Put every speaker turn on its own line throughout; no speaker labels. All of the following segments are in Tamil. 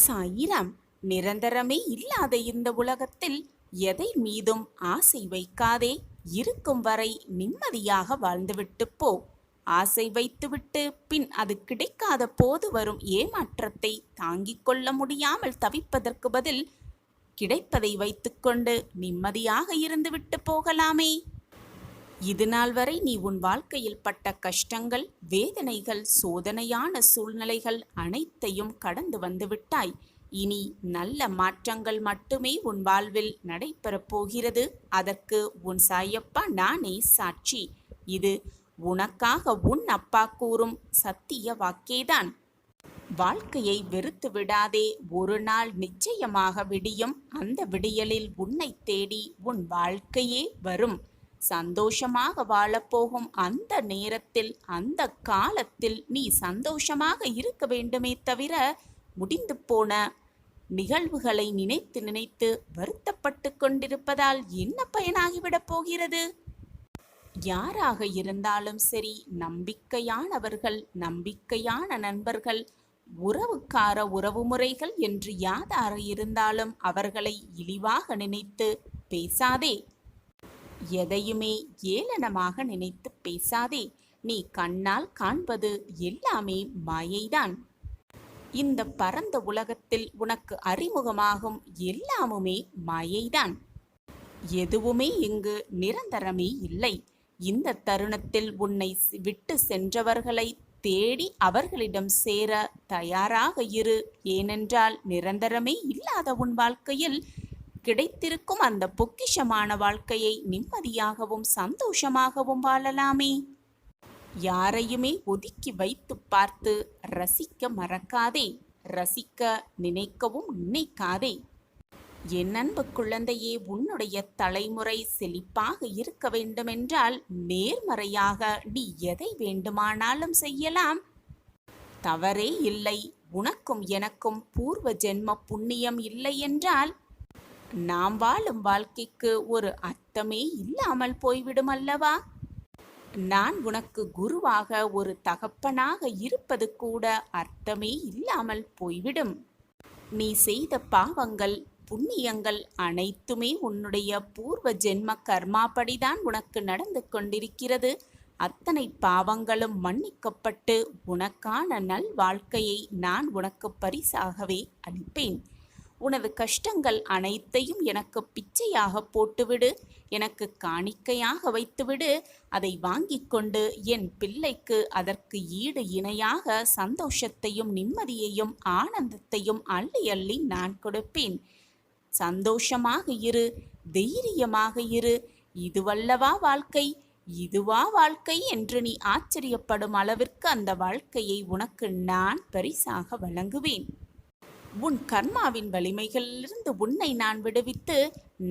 சாயிராம். நிரந்தரமே இல்லாத இந்த உலகத்தில் எதை மீதும் ஆசை வைக்காதே. இருக்கும் வரை நிம்மதியாக வாழ்ந்துவிட்டு போ. ஆசை வைத்துவிட்டு பின் அது கிடைக்காத போது வரும் ஏமாற்றத்தை தாங்கிக் கொள்ள முடியாமல் தவிப்பதற்கு பதில் கிடைப்பதை வைத்துக்கொண்டு நிம்மதியாக இருந்துவிட்டு போகலாமே. இது நாள் வரை நீ உன் வாழ்க்கையில் பட்ட கஷ்டங்கள், வேதனைகள், சோதனையான சூழ்நிலைகள் அனைத்தையும் கடந்து வந்துவிட்டாய். இனி நல்ல மாற்றங்கள் மட்டுமே உன் வாழ்வில் நடைபெறப் போகிறது. அதற்கு உன் சாயப்பா நானே சாட்சி. இது உனக்காக உன் அப்பா கூறும் சத்திய வாக்கேதான். வாழ்க்கையை வெறுத்து விடாதே. ஒரு நாள் நிச்சயமாக விடியும். அந்த விடியலில் உன்னை தேடி உன் வாழ்க்கையே வரும். சந்தோஷமாக வாழப்போகும் அந்த நேரத்தில், அந்த காலத்தில் நீ சந்தோஷமாக இருக்க வேண்டுமே தவிர முடிந்து போன நிகழ்வுகளை நினைத்து நினைத்து வருத்தப்பட்டு கொண்டிருப்பதால் என்ன பயனாகிவிடப் போகிறது? யாராக இருந்தாலும் சரி, நம்பிக்கையானவர்கள், நம்பிக்கையான நண்பர்கள், உறவுக்கார உறவுமுறைகள் என்று யாராக இருந்தாலும் அவர்களை இழிவாக நினைத்து பேசாதே. எதையுமே ஏளனமாக நினைத்து பேசாதே. நீ கண்ணால் காண்பது எல்லாமே மாயைதான். இந்த பரந்த உலகத்தில் உனக்கு அறிமுகமாகும் எல்லாமுமே மாயைதான். எதுவுமே இங்கு நிரந்தரமே இல்லை. இந்த தருணத்தில் உன்னை விட்டு சென்றவர்களை தேடி அவர்களிடம் சேர தயாராக இரு. ஏனென்றால் நிரந்தரமே இல்லாத உன் வாழ்க்கையில் கிடைத்திருக்கும் அந்த பொக்கிஷமான வாழ்க்கையை நிம்மதியாகவும் சந்தோஷமாகவும் வாழலாமே. யாரையுமே ஒதுக்கி வைத்து பார்த்து ரசிக்க மறக்காதே. ரசிக்க நினைக்கவும் நினைக்காதே. என் அன்பு குழந்தையே, உன்னுடைய தலைமுறை செழிப்பாக இருக்க வேண்டுமென்றால் நேர்மறையாக நீ எதை வேண்டுமானாலும் செய்யலாம். தவறே இல்லை. உனக்கும் எனக்கும் பூர்வ ஜென்ம புண்ணியம் இல்லை என்றால் நாம் வாழும் வாழ்க்கைக்கு ஒரு அர்த்தமே இல்லாமல் போய்விடும் அல்லவா? நான் உனக்கு குருவாக, ஒரு தகப்பனாக இருப்பது கூட அர்த்தமே இல்லாமல் போய்விடும். நீ செய்த பாவங்கள், புண்ணியங்கள் அனைத்துமே உன்னுடைய பூர்வ ஜென்ம கர்மாபடிதான் உனக்கு நடந்து கொண்டிருக்கிறது. அத்தனை பாவங்களும் மன்னிக்கப்பட்டு உனக்கான நல் வாழ்க்கையை நான் உனக்கு பரிசாகவே அளிப்பேன். உனது கஷ்டங்கள் அனைத்தையும் எனக்கு பிச்சையாக போட்டுவிடு. எனக்கு காணிக்கையாக வைத்துவிடு. அதை வாங்கி கொண்டு என் பிள்ளைக்கு அதற்கு ஈடு இணையாக சந்தோஷத்தையும் நிம்மதியையும் ஆனந்தத்தையும் அள்ளி அள்ளி நான் கொடுப்பேன். சந்தோஷமாக இரு, தைரியமாக இரு. இதுவல்லவா வாழ்க்கை, இதுவா வாழ்க்கை என்று நீ ஆச்சரியப்படும் அளவிற்கு அந்த வாழ்க்கையை உனக்கு நான் பரிசாக வழங்குவேன். உன் கர்மாவின் வலிமைகளிலிருந்து உன்னை நான் விடுவித்து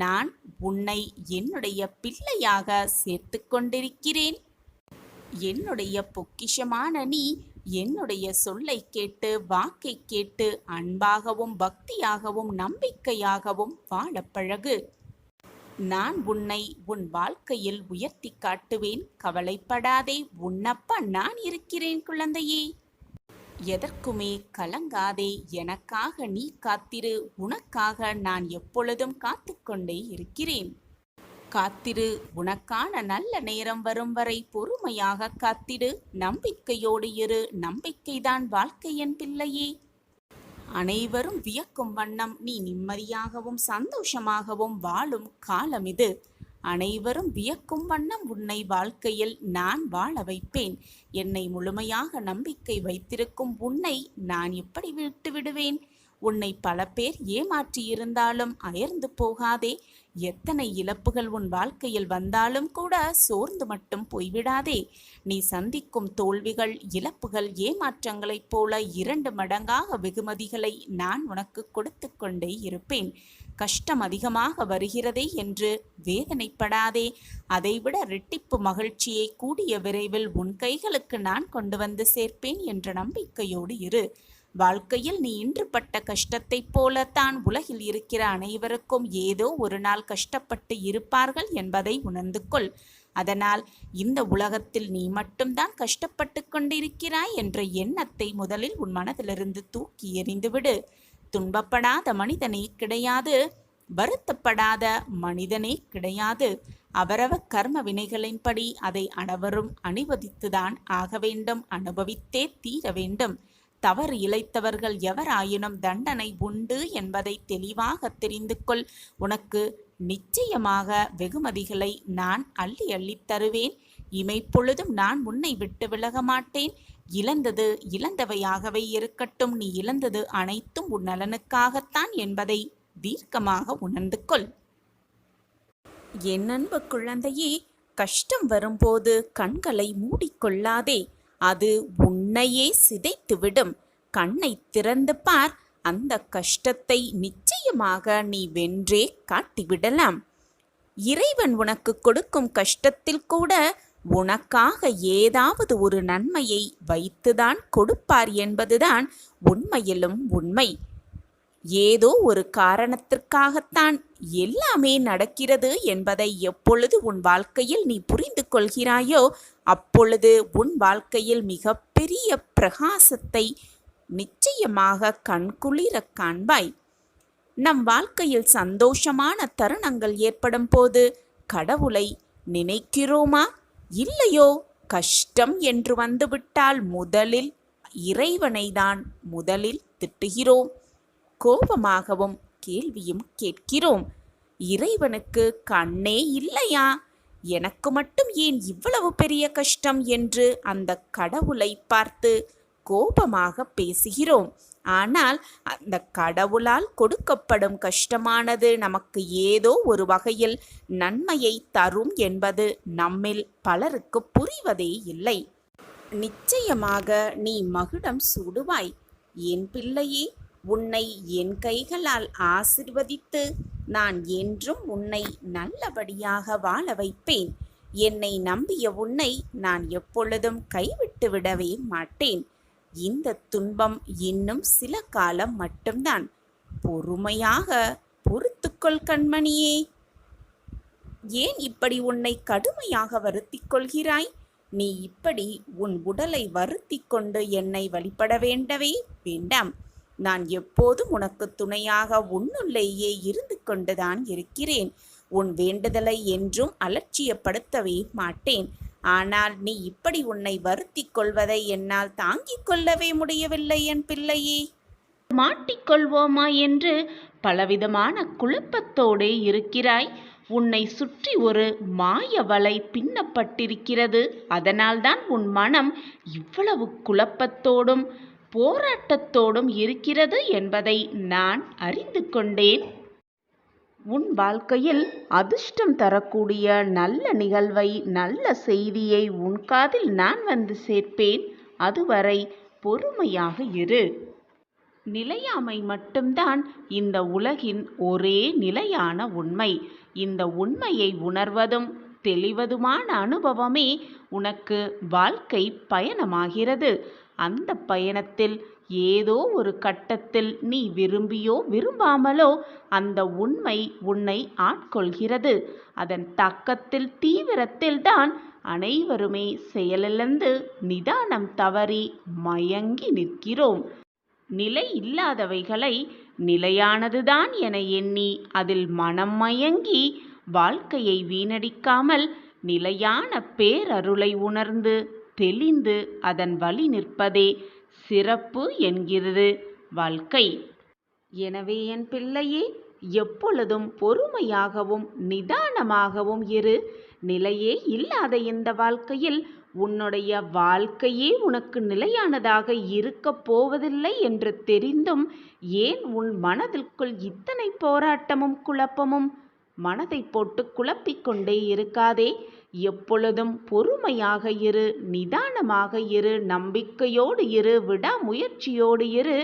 நான் உன்னை என்னுடைய பிள்ளையாக சேர்த்து கொண்டிருக்கிறேன். என்னுடைய பொக்கிஷமான நீ என்னுடைய சொல்லை கேட்டு, வாக்கை கேட்டு அன்பாகவும் பக்தியாகவும் நம்பிக்கையாகவும் வாழ பழகு. நான் உன்னை உன் வாழ்க்கையில் உயர்த்தி காட்டுவேன். கவலைப்படாதே. உன்னப்பா நான் இருக்கிறேன் குழந்தையே. எதற்குமே கலங்காதே. எனக்காக நீ காத்திரு. உனக்காக நான் எப்பொழுதும் காத்து கொண்டே இருக்கிறேன். காத்திரு. உனக்கான நல்ல நேரம் வரும் வரை பொறுமையாக காத்திடு. நம்பிக்கையோடு இரு. நம்பிக்கைதான் வாழ்க்கை என் பிள்ளையே. அனைவரும் வியக்கும் வண்ணம் நீ நிம்மதியாகவும் சந்தோஷமாகவும் வாழும் காலம் இது. அனைவரும் வியக்கும் வண்ணம் உன்னை வாழ்க்கையில் நான் வாழ வைப்பேன். என்னை முழுமையாக நம்பிக்கை வைத்திருக்கும் உன்னை நான் எப்படி விட்டு விடுவேன்? உன்னை பல பேர் ஏமாற்றியிருந்தாலும் அயர்ந்து போகாதே. எத்தனை இழப்புகள் உன் வாழ்க்கையில் வந்தாலும் கூட சோர்ந்து மட்டும் போய்விடாதே. நீ சந்திக்கும் தோல்விகள், இழப்புகள், ஏமாற்றங்களைப் போல 2 மடங்காக வெகுமதிகளை நான் உனக்கு கொடுத்து கொண்டே இருப்பேன். கஷ்டம் அதிகமாக வருகிறதே என்று வேதனைப்படாதே. அதைவிட இரட்டிப்பு மகிழ்ச்சியை கூடிய விரைவில் உன் கைகளுக்கு நான் கொண்டு வந்து சேர்ப்பேன் என்ற நம்பிக்கையோடு இரு. வாழ்க்கையில் நீ இன்று பட்ட கஷ்டத்தைப் போலத்தான் உலகில் இருக்கிற அனைவருக்கும் ஏதோ ஒரு நாள் கஷ்டப்பட்டு இருப்பார்கள் என்பதை உணர்ந்து கொள். அதனால் இந்த உலகத்தில் நீ மட்டும்தான் கஷ்டப்பட்டு கொண்டிருக்கிறாய் என்ற எண்ணத்தை முதலில் உன் மனதிலிருந்து தூக்கி எறிந்துவிடு. துன்பப்படாத மனிதனே கிடையாது, வருத்தப்படாத மனிதனே கிடையாது. அவரவர் கர்ம வினைகளின்படி அதை அனைவரும் அனுபவித்துதான் ஆக வேண்டும், அனுபவித்தே தீர வேண்டும். தவறு இழைத்தவர்கள் எவராயினும் தண்டனை உண்டு என்பதை தெளிவாக தெரிந்து கொள். உனக்கு நிச்சயமாக வெகுமதிகளை நான் அள்ளி அள்ளித் தருவேன். இமைப்பொழுதும் நான் உன்னை விட்டு விலக மாட்டேன். இழந்தது இழந்தவையாகவே இருக்கட்டும். நீ இழந்தது அனைத்தும் உன் நலனுக்காகத்தான் என்பதை தீர்க்கமாக உணர்ந்து கொள். என் அன்பு குழந்தையே, கஷ்டம் வரும்போது கண்களை மூடிக்கொள்ளாதே. அது உன்னையே சிதைத்துவிடும். கண்ணை திறந்து பார். அந்த கஷ்டத்தை நிச்சயமாக நீ வென்றே காட்டிவிடலாம். இறைவன் உனக்கு கொடுக்கும் கஷ்டத்தில் கூட உனக்காக ஏதாவது ஒரு நன்மையை வைத்துதான் கொடுப்பார் என்பதுதான் உண்மையிலும் உண்மை. ஏதோ ஒரு காரணத்திற்காகத்தான் எல்லாமே நடக்கிறது என்பதை எப்பொழுது உன் வாழ்க்கையில் நீ புரிந்து கொள்கிறாயோ அப்பொழுது உன் வாழ்க்கையில் மிகப்பெரிய பிரகாசத்தை நிச்சயமாக கண்குளிர காண்பாய். நம் வாழ்க்கையில் சந்தோஷமான தருணங்கள் ஏற்படும் போது கடவுளை நினைக்கிறோமா இல்லையோ? கஷ்டம் என்று வந்துவிட்டால் முதலில் இறைவனை தான் முதலில் திட்டுகிறோம், கோபமாகவும் கேள்வியும் கேட்கிறோம். இறைவனுக்கு கண்ணே இல்லையா? எனக்கு மட்டும் ஏன் இவ்வளவு பெரிய கஷ்டம் என்று அந்த கடவுளை பார்த்து கோபமாக பேசுகிறோம். ஆனால் அந்த கடவுளால் கொடுக்கப்படும் கஷ்டமானது நமக்கு ஏதோ ஒரு வகையில் நன்மையை தரும் என்பது நம்மில் பலருக்கு புரிவதே இல்லை. நிச்சயமாக நீ மகுடம் சூடுவாய். என் பிள்ளையே, உன்னை என் கைகளால் ஆசிர்வதித்து நான் என்றும் உன்னை நல்லபடியாக வாழ வைப்பேன். என்னை நம்பிய உன்னை நான் எப்பொழுதும் கைவிட்டு விடவே மாட்டேன். இந்த துன்பம் இன்னும் சில காலம் மட்டும்தான். பொறுமையாக பொறுத்துக்கொள் கண்மணியே. ஏன் இப்படி உன்னை கடுமையாக வருத்திக் கொள்கிறாய்? நீ இப்படி உன் உடலை வருத்தி கொண்டு என்னை வழிபட வேண்டவே வேண்டாம். நான் எப்போதும் உனக்கு துணையாக உன்னுள்ளேயே இருந்து கொண்டுதான் இருக்கிறேன். உன் வேண்டுதலை என்றும் அலட்சியப்படுத்தவே மாட்டேன். ஆனால் நீ இப்படி உன்னை வருத்திக் கொள்வதை என்னால் தாங்கிக் கொள்ளவே முடியவில்லை என் பிள்ளையே. மாட்டிக்கொள்வோமா என்று பலவிதமான குழப்பத்தோடே இருக்கிறாய். உன்னை சுற்றி ஒரு மாய வலை பின்னப்பட்டிருக்கிறது. அதனால்தான் உன் மனம் இவ்வளவு குழப்பத்தோடும் போராட்டத்தோடும் இருக்கிறது என்பதை நான் அறிந்து கொண்டேன். உன் வாழ்க்கையில் அதிர்ஷ்டம் தரக்கூடிய நல்ல நிகழ்வை, நல்ல செய்தியை உன் காதில் நான் வந்து சேர்ப்பேன். அதுவரை பொறுமையாக இரு. நிலையாமை மட்டும்தான் இந்த உலகின் ஒரே நிலையான உண்மை. இந்த உண்மையை உணர்வதும் தெளிவதுமான அனுபவமே உனக்கு வாழ்க்கை பயணமாகிறது. அந்த பயணத்தில் ஏதோ ஒரு கட்டத்தில் நீ விரும்பியோ விரும்பாமலோ அந்த உண்மை உன்னை ஆட்கொள்கிறது. அதன் தாக்கத்தில் தீவிரத்தில் தான் அனைவருமே செயலிழந்து நிதானம் தவறி மயங்கி நிற்கிறோம். நிலை இல்லாதவைகளை நிலையானதுதான் என எண்ணி அதில் மனம் மயங்கி வாழ்க்கையை வீணடிக்காமல் நிலையான பேரருளை உணர்ந்து தெளிந்து அதன் வழி நிற்பதே சிறப்பு என்கிறது வாழ்க்கை. எனவே என் பிள்ளையே, எப்பொழுதும் பொறுமையாகவும் நிதானமாகவும் இரு. நிலையே இல்லாத இந்த வாழ்க்கையில் உன்னுடைய வாழ்க்கையே உனக்கு நிலையானதாக இருக்கப் போவதில்லை என்று தெரிந்தும் ஏன் உன் மனதிற்குள் இத்தனை போராட்டமும் குழப்பமும்? மனதை போட்டு குழப்பிக்கொண்டே இருக்காதே. எப்பொழுதும் பொறுமையாக இரு, நிதானமாக இரு, நம்பிக்கையோடு இரு, விடாமுயற்சியோடு இரு.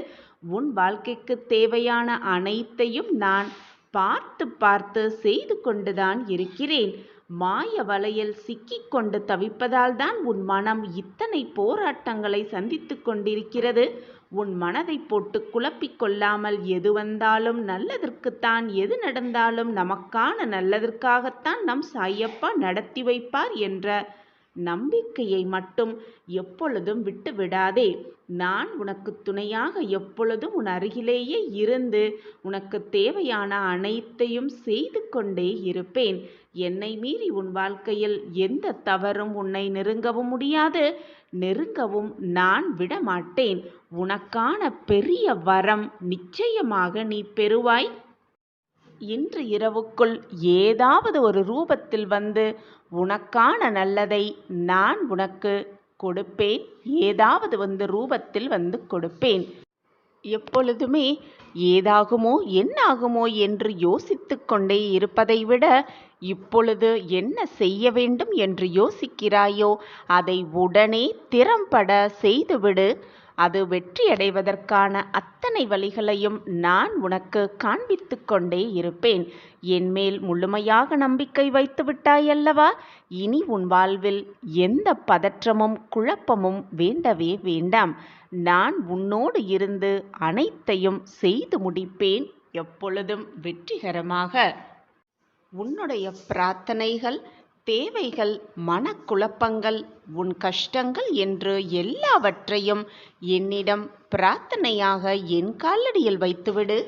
உன் வாழ்க்கைக்கு தேவையான அனைத்தையும் நான் பார்த்து பார்த்து செய்து கொண்டுதான் இருக்கிறேன். மாய வலையில் சிக்கிக்கொண்டு தவிப்பதால் தான் உன் மனம் இத்தனை போராட்டங்களை சந்தித்து கொண்டிருக்கிறது. உன் மனதை போட்டு குழப்பிக் கொள்ளாமல் எது வந்தாலும் நல்லதற்குத்தான், எது நடந்தாலும் நமக்கான நல்லதற்காகத்தான் நம் சாயப்பா நடத்தி வைப்பார் என்ற நம்பிக்கையை மட்டும் எப்பொழுதும் விட்டுவிடாதே. நான் உனக்கு துணையாக எப்பொழுதும் உன் அருகிலேயே இருந்து உனக்கு தேவையான அனைத்தையும் செய்து கொண்டே இருப்பேன். என்னை மீறி உன் வாழ்க்கையில் எந்த தவறும் உன்னை நெருங்கவும் முடியாது, நெருங்கவும் நான் விடமாட்டேன். உனக்கான பெரிய வரம் நிச்சயமாக நீ பெறுவாய். இன்று இரவுக்குள் ஏதாவது ஒரு ரூபத்தில் வந்து உனக்கான நல்லதை நான் உனக்கு கொடுப்பேன். ஏதாவது ரூபத்தில் வந்து கொடுப்பேன். எப்பொழுதுமே ஏதாகுமோ என்னாகுமோ என்று யோசித்து கொண்டே இருப்பதை விட இப்பொழுது என்ன செய்ய வேண்டும் என்று யோசிக்கிறாயோ அதை உடனே திறம்பட செய்துவிடு. அது வெற்றியடைவதற்கான அத்தனை வழிகளையும் நான் உனக்கு காண்பித்து கொண்டே இருப்பேன். என்மேல் முழுமையாக நம்பிக்கை வைத்து விட்டாயல்லவா? இனி உன் வாழ்வில் எந்த பதற்றமும் குழப்பமும் வேண்டவே வேண்டாம். நான் உன்னோடு இருந்து அனைத்தையும் செய்து முடிப்பேன், எப்பொழுதும் வெற்றிகரமாக. உன்னுடைய பிரார்த்தனைகள், தேவைகள், மனக்குழப்பங்கள், உன் கஷ்டங்கள் என்று எல்லாவற்றையும் என்னிடம் பிரார்த்தனையாக என் காலடியில் வைத்துவிடு.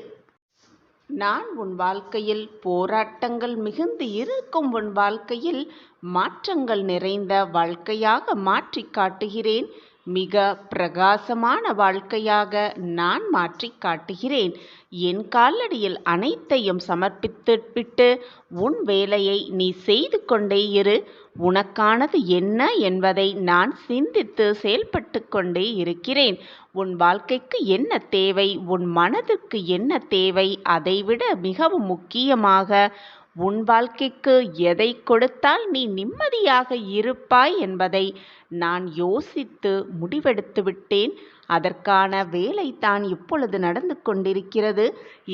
நான் உன் வாழ்க்கையில் போராட்டங்கள் மிகுந்து இருக்கும் உன் வாழ்க்கையில் மாற்றங்கள் நிறைந்த வாழ்க்கையாக மாற்றி காட்டுகிறேன். மிக பிரகாசமான வாழ்க்கையாக நான் மாற்றி காட்டுகிறேன். என் காலடியில் அனைத்தையும் சமர்ப்பித்து விட்டு உன் வேலையை நீ செய்து கொண்டே இரு. உனக்கானது என்ன என்பதை நான் சிந்தித்து செயல்பட்டு கொண்டே இருக்கிறேன். உன் வாழ்க்கைக்கு என்ன தேவை, உன் மனதிற்கு என்ன தேவை, அதைவிட மிகவும் முக்கியமாக உன் வாழ்க்கைக்கு எதை கொடுத்தால் நீ நிம்மதியாக இருப்பாய் என்பதை நான் யோசித்து முடிவெடுத்து விட்டேன். அதற்கான வேலை தான் இப்பொழுது நடந்து கொண்டிருக்கிறது.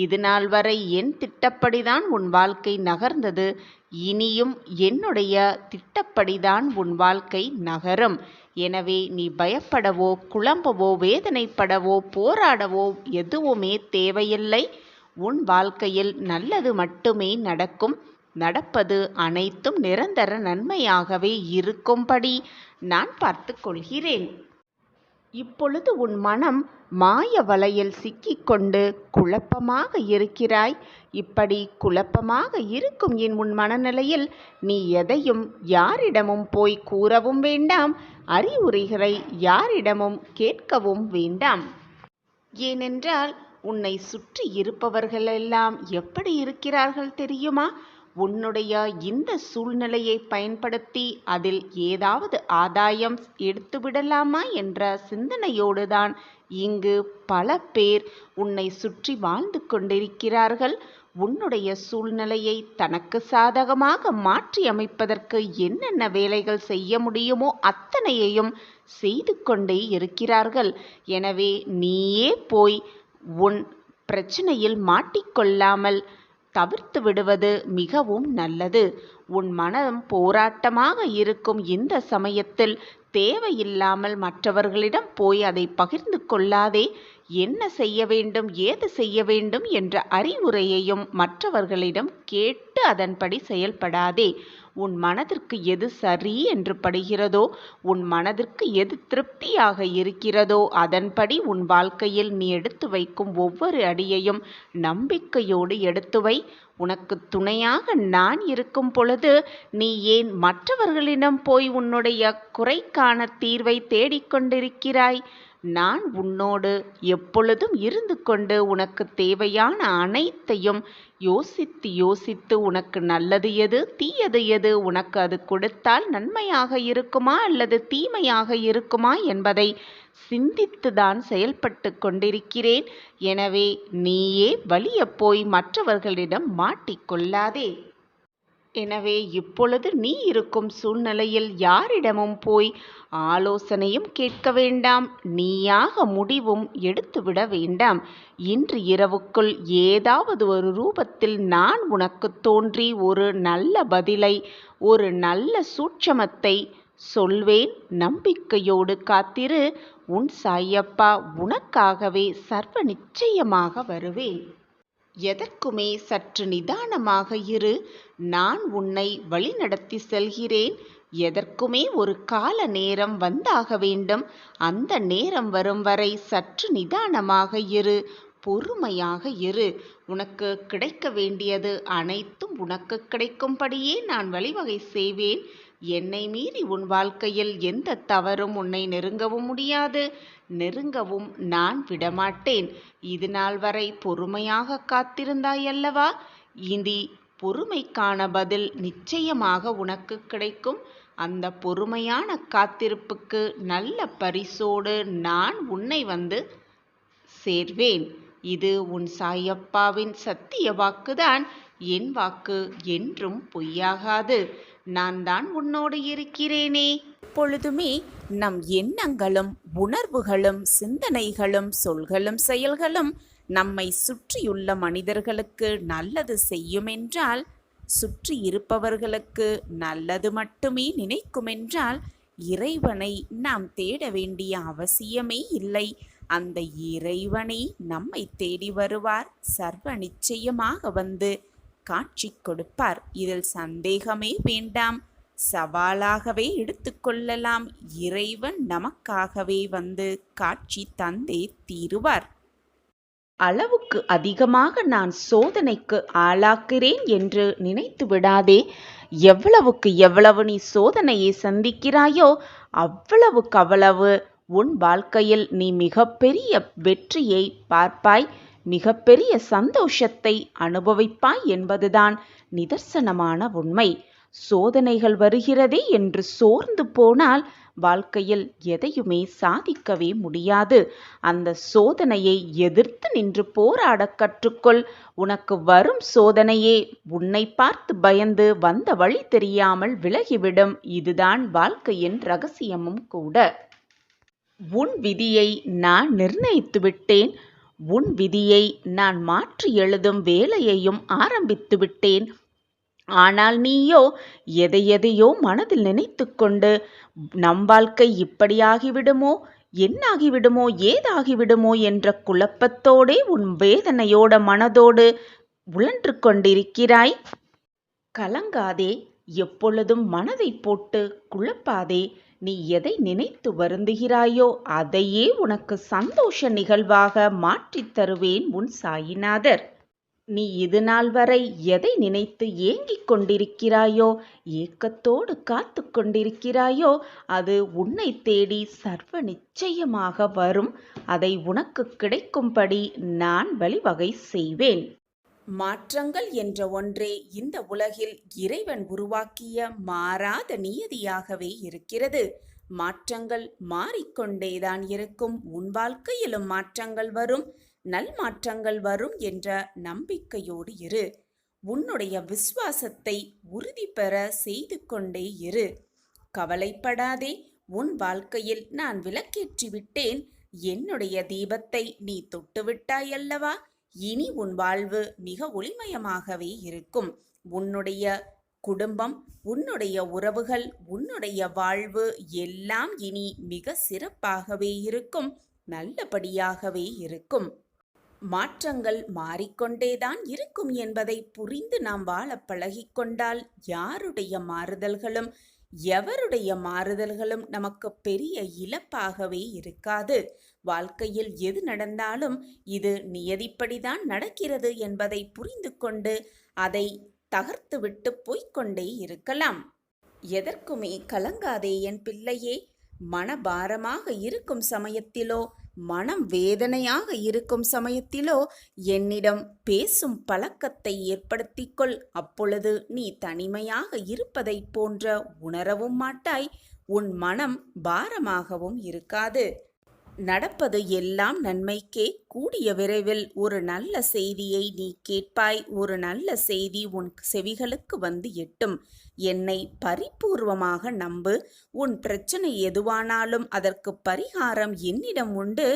இது நாள் வரை என் திட்டப்படிதான் உன் வாழ்க்கை நகர்ந்தது. இனியும் என்னுடைய திட்டப்படிதான் உன் வாழ்க்கை நகரும். எனவே நீ பயப்படவோ குழம்பவோ வேதனைப்படவோ போராடவோ எதுவுமே தேவையில்லை. உன் வாழ்க்கையில் நல்லது மட்டுமே நடக்கும். நடப்பது அனைத்தும் நிரந்தர நன்மையாகவே இருக்கும்படி நான் பார்த்து கொள்கிறேன். இப்பொழுது உன் மனம் மாய வலையில் சிக்கிக்கொண்டு குழப்பமாக இருக்கிறாய். இப்படி குழப்பமாக இருக்கும் உன் மனநிலையில் நீ எதையும் யாரிடமும் போய் கூறவும் வேண்டாம், அறிவுரைகளை யாரிடமும் கேட்கவும் வேண்டாம். ஏனென்றால் உன்னை சுற்றி இருப்பவர்களெல்லாம் எப்படி இருக்கிறார்கள் தெரியுமா? உன்னுடைய இந்த சூழ்நிலையை பயன்படுத்தி அதில் ஏதாவது ஆதாயம் எடுத்துவிடலாமா என்ற சிந்தனையோடுதான் இங்கு பல பேர் உன்னை சுற்றி வாழ்ந்து கொண்டிருக்கிறார்கள். உன்னுடைய சூழ்நிலையை தனக்கு சாதகமாக மாற்றி அமைப்பதற்கு என்னென்ன வேலைகள் செய்ய முடியுமோ அத்தனையையும் செய்து கொண்டே இருக்கிறார்கள். எனவே நீயே போய் உன் பிரச்சனையில் மாட்டிக்கொள்ளாமல் தவிர்த்து விடுவது மிகவும் நல்லது. உன் மனம் போராட்டமாக இருக்கும் இந்த சமயத்தில் தேவையில்லாமல் மற்றவர்களிடம் போய் அதை பகிர்ந்து கொள்ளாதே. என்ன செய்ய வேண்டும், ஏது செய்ய வேண்டும் என்ற அறிவுரையையும் மற்றவர்களிடம் கேட்டு அதன்படி செயல்படாதே. உன் மனதிற்கு எது சரி என்று படுகிறதோ, உன் மனதிற்கு எது திருப்தியாக இருக்கிறதோ அதன்படி உன் வாழ்க்கையில் நீ எடுத்து வைக்கும் ஒவ்வொரு அடியையும் நம்பிக்கையோடு எடுத்து வை. உனக்கு துணையாக நான் இருக்கும் பொழுது நீ ஏன் மற்றவர்களிடம் போய் உன்னுடைய குறைக்கான தீர்வை தேடிக்கொண்டிருக்கிறாய்? நான் உன்னோடு எப்பொழுதும் இருந்து கொண்டு உனக்கு தேவையான அனைத்தையும் யோசித்து யோசித்து உனக்கு நல்லது எது, தீயது எது, உனக்கு அது கொடுத்தால் நன்மையாக இருக்குமா அல்லது தீமையாக இருக்குமா என்பதை சிந்தித்துதான் செயல்பட்டு கொண்டிருக்கிறேன். எனவே நீயே வலிய போய் மற்றவர்களிடம் மாட்டிக்கொள்ளாதே. எனவே இப்பொழுது நீ இருக்கும் சூழ்நிலையில் யாரிடமும் போய் ஆலோசனையும் கேட்க வேண்டாம், நீயாக முடிவும் எடுத்துவிட வேண்டாம். இன்று இரவுக்குள் ஏதாவது ஒரு ரூபத்தில் நான் உனக்கு தோன்றி ஒரு நல்ல பதிலை, ஒரு நல்ல சூட்சமத்தை சொல்வேன். நம்பிக்கையோடு காத்திரு. உன் சாயப்பா உனக்காகவே சர்வ நிச்சயமாக வருவேன். எதற்குமே சற்று நிதானமாக இரு. நான் உன்னை வழிநடத்தி செல்கிறேன். எதற்குமே ஒரு கால நேரம் வந்தாக வேண்டும். அந்த நேரம் வரும் வரை சற்று நிதானமாக இரு, பொறுமையாக இரு. உனக்கு கிடைக்க வேண்டியது அனைத்தும் உனக்கு கிடைக்கும்படியே நான் வழிவகை செய்வேன். என்னை மீறி உன் வாழ்க்கையில் எந்த தவறும் உன்னை நெருங்கவும் முடியாது, நெருங்கவும் நான் விடமாட்டேன். இது நாள் வரை பொறுமையாக காத்திருந்தாயல்லவா? இனி பொறுமைக்கான பதில் நிச்சயமாக உனக்கு கிடைக்கும். அந்த பொறுமையான காத்திருப்புக்கு நல்ல பரிசோடு நான் உன்னை வந்து சேர்வேன். இது உன் சாயப்பாவின் சத்திய வாக்குதான். என் வாக்கு என்றும் பொய்யாகாது. நான் தான் உன்னோடு இருக்கிறேனே. எப்பொழுதுமே நம் எண்ணங்களும் உணர்வுகளும் சிந்தனைகளும் சொல்களும் செயல்களும் நம்மை சுற்றியுள்ள மனிதர்களுக்கு நல்லது செய்யுமென்றால், சுற்றி இருப்பவர்களுக்கு நல்லது மட்டுமே நினைக்குமென்றால், இறைவனை நாம் தேட வேண்டிய அவசியமே இல்லை. அந்த இறைவனை நம்மை தேடி வருவார். சர்வ நிச்சயமாக வந்து காட்சி கொடுப்பார். இதில் சந்தேகமே வேண்டாம். சவாலாகவே எடுத்துக்கொள்ளலாம். இறைவன் நமக்காகவே வந்து காட்சி தந்தே தீருவார். அளவுக்கு அதிகமாக நான் சோதனைக்கு ஆளாக்கிறேன் என்று நினைத்து விடாதே. எவ்வளவுக்கு எவ்வளவு நீ சோதனையை சந்திக்கிறாயோ அவ்வளவுக்கு அவ்வளவு உன் வாழ்க்கையில் நீ மிகப்பெரிய வெற்றியை பார்ப்பாய், மிகப்பெரிய சந்தோஷத்தை அனுபவிப்பாய் என்பதுதான் நிதர்சனமான உண்மை. சோதனைகள் வருகிறதே என்று சோர்ந்து போனால் வாழ்க்கையில் எதையுமே சாதிக்கவே முடியாது. அந்த சோதனையை எதிர்த்து நின்று போராட கற்றுக்கொள். உனக்கு வரும் சோதனையே உன்னை பார்த்து பயந்து வந்த வழி தெரியாமல் விலகிவிடும். இதுதான் வாழ்க்கையின் ரகசியமும் கூட. உன் விதியை நான் நிர்ணயித்து விட்டேன். உன் விதியை நான் மாற்றி எழுதும் வேலையையும் ஆரம்பித்து விட்டேன். ஆனால் நீயோ எதையெதையோ மனதில் நினைத்து கொண்டு நம் வாழ்க்கை இப்படியாகிவிடுமோ, என்னாகிவிடுமோ, ஏதாகிவிடுமோ என்ற குழப்பத்தோடே உன் வேதனையோட மனதோடு உழன்று கொண்டிருக்கிறாய். கலங்காதே, எப்பொழுதும் மனதை போட்டு குழப்பாதே. நீ எதை நினைத்து வருந்துகிறாயோ அதையே உனக்கு சந்தோஷ நிகழ்வாக மாற்றித் தருவேன் உன் சாயிநாதர். நீ இது நாள் வரை எதை நினைத்து ஏங்கிக் கொண்டிருக்கிறாயோ, ஏக்கத்தோடு காத்து கொண்டிருக்கிறாயோ அது உன்னை தேடி சர்வ நிச்சயமாக வரும். அதை உனக்கு கிடைக்கும்படி நான் வழிவகை செய்வேன். மாற்றங்கள் என்ற ஒன்றே இந்த உலகில் இறைவன் உருவாக்கிய மாறாத நியதியாகவே இருக்கிறது. மாற்றங்கள் மாறிக்கொண்டேதான் இருக்கும். உன் வாழ்க்கையிலும் மாற்றங்கள் வரும், நல் மாற்றங்கள் வரும் என்ற நம்பிக்கையோடு இரு. உன்னுடைய விசுவாசத்தை உறுதி பெற செய்து கொண்டே இரு. கவலைப்படாதே. உன் வாழ்க்கையில் நான் விளக்கேற்றி விட்டேன். என்னுடைய தீபத்தை நீ தொட்டுவிட்டாயல்லவா? இனி உன் வாழ்வு மிக ஒளிமயமாகவே இருக்கும். உன்னுடைய குடும்பம், உன்னுடைய உறவுகள், உன்னுடைய வாழ்வு எல்லாம் இனி மிக சிறப்பாகவே இருக்கும், நல்லபடியாகவே இருக்கும். மாற்றங்கள் மாறிக்கொண்டேதான் இருக்கும் என்பதை புரிந்து நாம் வாழ பழகிக்கொண்டால் யாருடைய மாறுதல்களும் எவருடைய மாறுதல்களும் நமக்கு பெரிய இழப்பாகவே இருக்காது. வாழ்க்கையில் எது நடந்தாலும் இது நியதிப்படிதான் நடக்கிறது என்பதை புரிந்து கொண்டு அதை தகர்த்துவிட்டு போய்கொண்டே இருக்கலாம். எதற்குமே கலங்காதே என் பிள்ளையே. மனபாரமாக இருக்கும் சமயத்திலோ, மனம் வேதனையாக இருக்கும் சமயத்திலோ என்னிடம் பேசும் பழக்கத்தை ஏற்படுத்திக்கொள். அப்பொழுது நீ தனிமையாக இருப்பதை போன்ற உணரவும் மாட்டாய். உன் மனம் பாரமாகவும் இருக்காது. நடப்பது எல்லாம் நன்மைக்கே. கூடிய விரைவில் ஒரு நல்ல செய்தியை நீ கேட்பாய். ஒரு நல்ல செய்தி உன் செவிகளுக்கு வந்து எட்டும். என்னை பரிபூர்வமாக நம்பு. உன் பிரச்சனை எதுவானாலும் அதற்கு பரிகாரம் என்னிடம் உண்டு.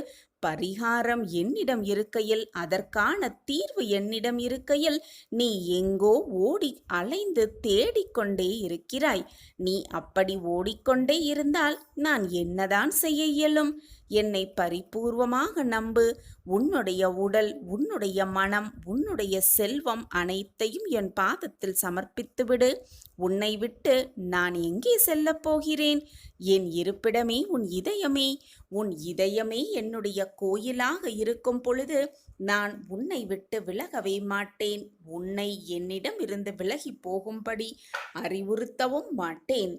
பரிகாரம் என்னிடம் இருக்கையில், அதற்கான தீர்வு என்னிடம் இருக்கையில் நீ எங்கோ ஓடி அலைந்து தேடிக்கொண்டே இருக்கிறாய். நீ அப்படி ஓடிக்கொண்டே இருந்தால் நான் என்னதான் செய்ய இயலும்? என்னை பரிபூர்வமாக நம்பு. உன்னுடைய உடல், உன்னுடைய மனம், உன்னுடைய செல்வம் அனைத்தையும் என் பாதத்தில் சமர்ப்பித்துவிடு. உன்னை விட்டு நான் எங்கே செல்லப் போகிறேன்? என் இருப்பிடமே உன் இதயமே. உன் இதயமே என்னுடைய கோயிலாக இருக்கும் பொழுது நான் உன்னை விட்டு விலகவே மாட்டேன். உன்னை என்னிடம் இருந்து விலகி போகும்படி அறிவுறுத்தவும் மாட்டேன்.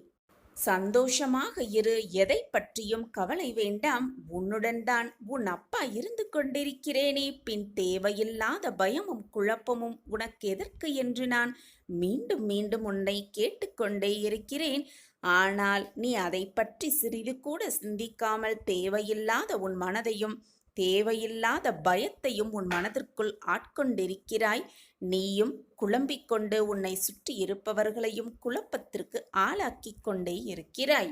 சந்தோஷமாக இரு. எதை பற்றியும் கவலை வேண்டாம். உன்னுடன் தான் உன் அப்பா இருந்து கொண்டிருக்கிறேனே. பின் தேவையில்லாத பயமும் குழப்பமும் உனக்கு எதற்கு என்று நான் மீண்டும் மீண்டும் உன்னை கேட்டுக்கொண்டே இருக்கிறேன். ஆனால் நீ அதை பற்றி சிறிது கூட சிந்திக்காமல் தேவையில்லாத உன் மனதையும் தேவையில்லாத பயத்தையும் உன் மனதிற்குள் ஆட்கொண்டிருக்கிறாய். நீயும் குழம்பிக் கொண்டு உன்னை சுற்றி இருப்பவர்களையும் குழப்பத்திற்கு ஆளாக்கிக் கொண்டே இருக்கிறாய்.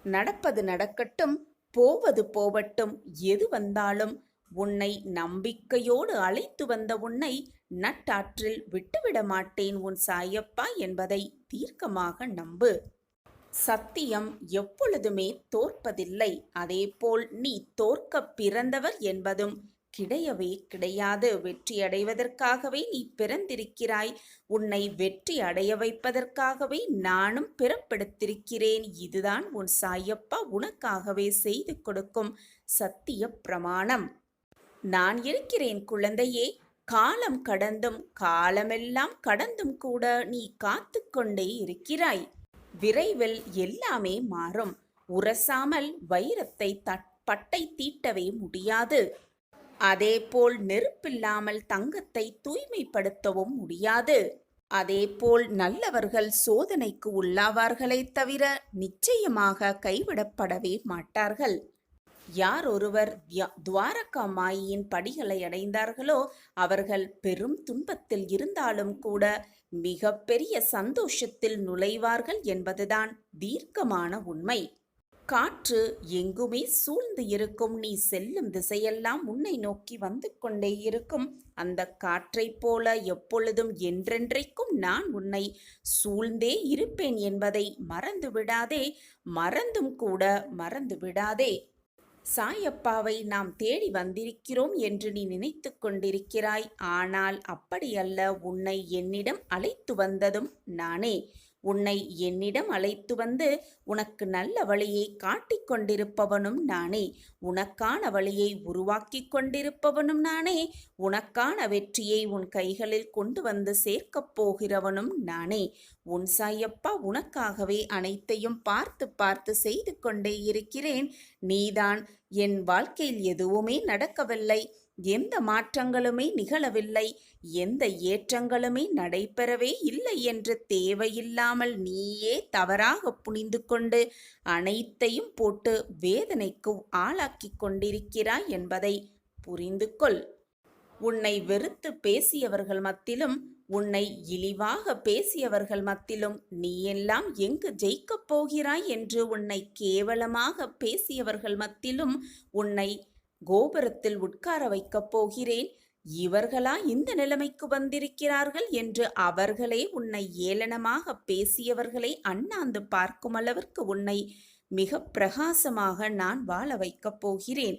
நடப்பது நடக்கட்டும், போவது போவட்டும். எது வந்தாலும் உன்னை நம்பிக்கையோடு அழைத்து வந்த உன்னை நட்டாற்றில் விட்டுவிட மாட்டேன் உன் சாயப்பா என்பதை தீர்க்கமாக நம்பு. சத்தியம் எப்பொழுதுமே தோற்பதில்லை. அதேபோல் நீ தோற்க பிறந்தவர் என்பதும் கிடையவே கிடையாது. வெற்றியடைவதற்காகவே நீ பிறந்திருக்கிறாய். உன்னை வெற்றி அடைய வைப்பதற்காகவே நானும் பிறப்பெடுத்திருக்கிறேன். இதுதான் உன் சாயப்பா உனக்காகவே செய்து கொடுக்கும் சத்திய பிரமாணம். நான் இருக்கிறேன் குழந்தையே. காலம் கடந்தும் காலமெல்லாம் கடந்தும் கூட நீ காத்து கொண்டே இருக்கிறாய். விரைவில் எல்லாமே மாறும். உரசாமல் வைரத்தை பட்டை தீட்டவே முடியாது. அதேபோல் நெருப்பில்லாமல் தங்கத்தை தூய்மைப்படுத்தவும் முடியாது. அதேபோல் நல்லவர்கள் சோதனைக்கு உள்ளாவார்களே தவிர நிச்சயமாக கைவிடப்படவே மாட்டார்கள். யார் ஒருவர் துவாரகா மாயின் படிகளை அடைந்தார்களோ அவர்கள் பெரும் துன்பத்தில் இருந்தாலும் கூட மிக பெரிய சந்தோஷத்தில் நுழைவார்கள் என்பதுதான் தீர்க்கமான உண்மை. காற்று எங்குமே சூழ்ந்து இருக்கும். நீ செல்லும் திசையெல்லாம் உன்னை நோக்கி வந்து கொண்டே இருக்கும். அந்த காற்றைப் போல எப்பொழுதும் என்றென்றைக்கும் நான் உன்னை சூழ்ந்தே இருப்பேன் என்பதை மறந்து விடாதே. மறந்தும் கூட மறந்து விடாதே. சாயப்பாவை நாம் தேடி வந்திருக்கிறோம் என்று நீ நினைத்து கொண்டிருக்கிறாய். ஆனால் அப்படியல்ல. உன்னை என்னிடம் அழைத்து வந்ததும் நானே. உன்னை என்னிடம் அழைத்து வந்து உனக்கு நல்ல வழியை காட்டிக் கொண்டிருப்பவனும் நானே. உனக்கான வழியை உருவாக்கி கொண்டிருப்பவனும் நானே. உனக்கான வெற்றியை உன் கைகளில் கொண்டு வந்து சேர்க்கப் போகிறவனும் நானே. உன் சாயப்பா உனக்காகவே அனைத்தையும் பார்த்து பார்த்து செய்து கொண்டே இருக்கிறேன். நீதான் என் வாழ்க்கையில் எதுவுமே நடக்கவில்லை, எந்த மாற்றங்களுமே நிகழவில்லை, எந்த ஏற்றங்களுமே நடைபெறவே இல்லை என்று தேவையில்லாமல் நீயே தவறாக புரிந்து கொண்டு அனைத்தையும் போட்டு வேதனைக்கு ஆளாக்கி கொண்டிருக்கிறாய் என்பதை புரிந்து கொள். உன்னை வெறுத்து பேசியவர்கள் மத்தியிலும் உன்னை இழிவாக பேசியவர்கள் மத்தியிலும் நீ எல்லாம் எங்கு ஜெயிக்கப் போகிறாய் என்று உன்னை கேவலமாக பேசியவர்கள் மத்தியிலும் உன்னை கோபுரத்தில் உட்கார வைக்கப் போகிறேன். இவர்களா இந்த நிலைமைக்கு வந்திருக்கிறார்கள் என்று அவர்களே உன்னை ஏளனமாக பேசியவர்களை அண்ணாந்து பார்க்கும் அளவிற்கு உன்னை மிக பிரகாசமாக நான் வாழ வைக்கப் போகிறேன்.